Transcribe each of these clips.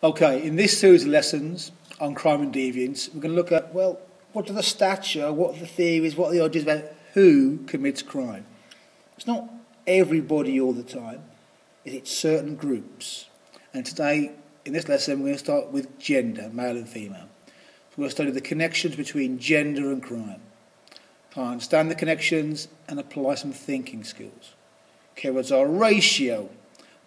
Okay, in this series of lessons on crime and deviance, we're going to look at, well, what do the stats show, what are the theories, what are the ideas about who commits crime? It's not everybody all the time, it's certain groups. And today, in this lesson, we're going to start with gender, male and female. So we're going to study the connections between gender and crime. Try to understand the connections and apply some thinking skills. Keywords are ratio,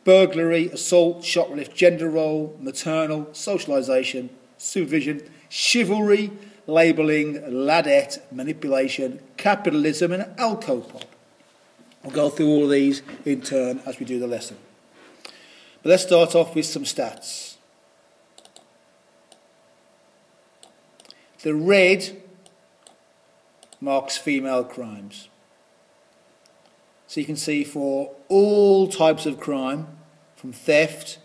burglary, assault, shoplift, gender role, maternal, socialisation, supervision, chivalry, labelling, ladette, manipulation, capitalism and alcopop. We'll go through all of these in turn as we do the lesson. But let's start off with some stats. The red marks female crimes. So you can see for all types of crime, from theft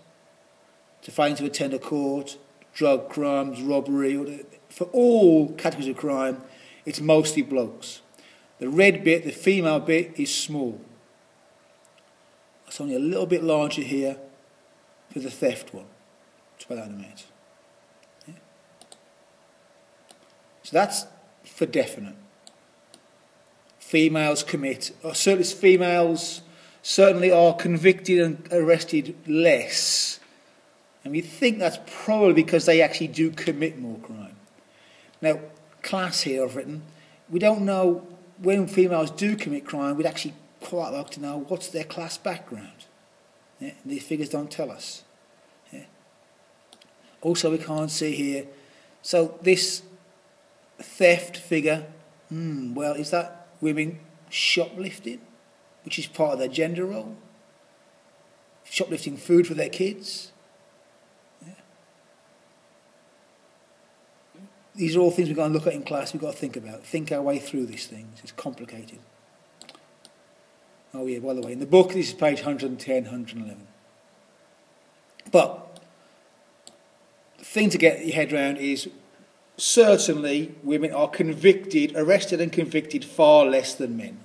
to failing to attend a court, drug crimes, robbery, for all categories of crime, it's mostly blokes. The red bit, the female bit, is small. It's only a little bit larger here for the theft one. That's about that amount. Yeah. So that's for definite. Females commit, or females certainly are convicted and arrested less. And we think that's probably because they actually do commit more crime. Now, class here I've written, we don't know when females do commit crime, we'd actually quite like to know what's their class background. Yeah? These figures don't tell us. Yeah? Also, we can't see here, so this theft figure, well, is that women shoplifting, which is part of their gender role? Shoplifting food for their kids? Yeah. These are all things we've got to look at in class, we've got to think about. Think our way through these things. It's complicated. Oh yeah, by the way, in the book, this is page 110, 111. But the thing to get your head around is certainly women are arrested and convicted far less than men.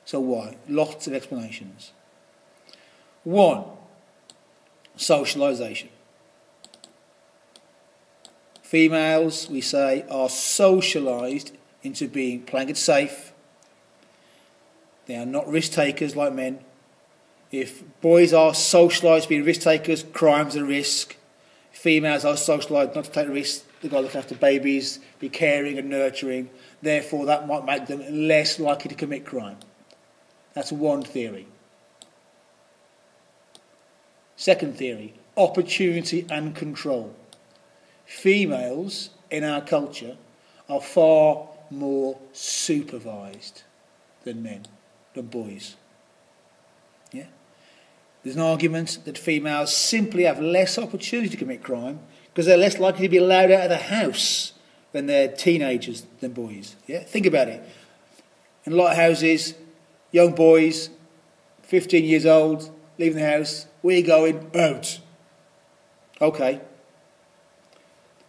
So why? Lots of explanations. One, socialisation. Females, we say, are socialised into playing it safe. They are not risk takers like men. If boys are socialised to be risk takers, crime's a risk. Females are socialised not to take risks. They've got to look after babies, be caring and nurturing. Therefore, that might make them less likely to commit crime. That's one theory. Second theory, opportunity and control. Females in our culture are far more supervised than boys. Yeah? There's an argument that females simply have less opportunity to commit crime because they're less likely to be allowed out of the house when they're teenagers than boys. Yeah? Think about it. In a lot of houses, young boys, 15 years old, leaving the house, where are you going? Out. Okay.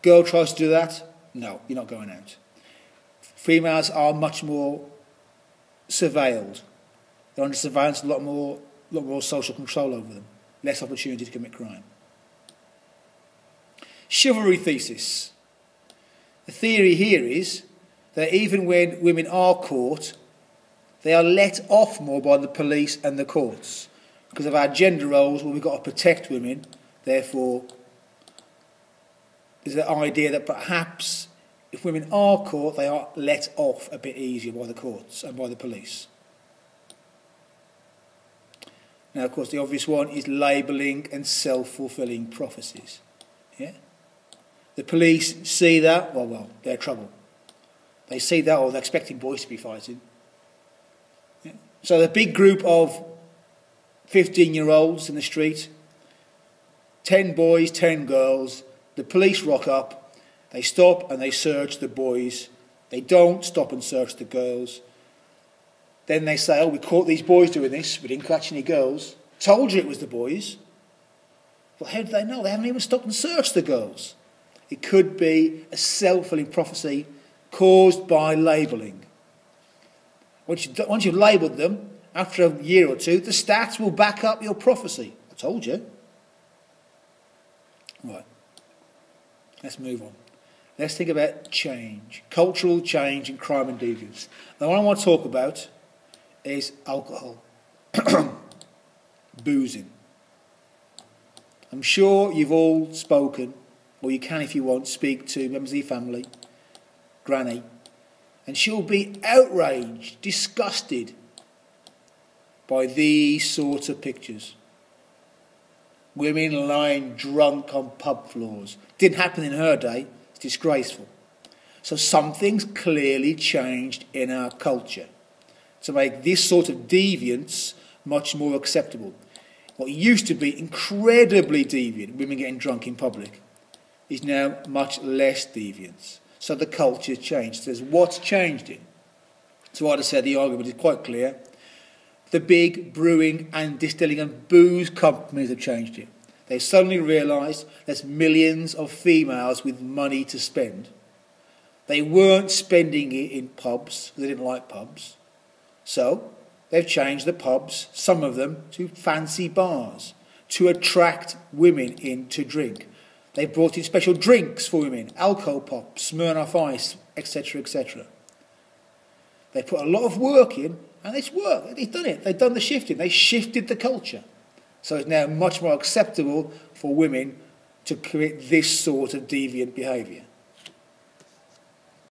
Girl tries to do that? No, you're not going out. Females are much more surveilled. They're under surveillance, a lot more social control over them. Less opportunity to commit crime. Chivalry thesis. The theory here is that even when women are caught, they are let off more by the police and the courts because of our gender roles where we've got to protect women. Therefore, there's the idea that perhaps if women are caught, they are let off a bit easier by the courts and by the police. Now, of course, the obvious one is labelling and self-fulfilling prophecies. Yeah? The police see that, well, they're trouble. They see that, or they're expecting boys to be fighting. Yeah? So the big group of 15-year-olds in the street, 10 boys, 10 girls, the police rock up, they stop and they search the boys. They don't stop and search the girls. Then they say, we caught these boys doing this, we didn't catch any girls. Told you it was the boys. Well, how do they know? They haven't even stopped and searched the girls. It could be a self-fulfilling prophecy caused by labelling. Once you've labelled them, after a year or two, the stats will back up your prophecy. I told you. Right, let's move on. Let's think about change, cultural change in crime and deviance. Now, what I want to talk about is alcohol, boozing. I'm sure you've all spoken, or you can if you want, speak to members of your family, Granny, and she'll be outraged, disgusted by these sorts of pictures. Women lying drunk on pub floors. Didn't happen in her day. It's disgraceful. So something's clearly changed in our culture to make this sort of deviance much more acceptable. What used to be incredibly deviant, women getting drunk in public, is now much less deviant. So the culture's changed. There's what's changed it. So what I said, the argument is quite clear. The big brewing and distilling and booze companies have changed it. They suddenly realised there's millions of females with money to spend. They weren't spending it in pubs, they didn't like pubs. So they've changed the pubs, some of them, to fancy bars, to attract women in to drink. They've brought in special drinks for women, alcohol pop, Smirnoff Ice, etc., etc. They put a lot of work in, and it's worked. They've done it. They've done the shifting. They shifted the culture. So it's now much more acceptable for women to commit this sort of deviant behaviour.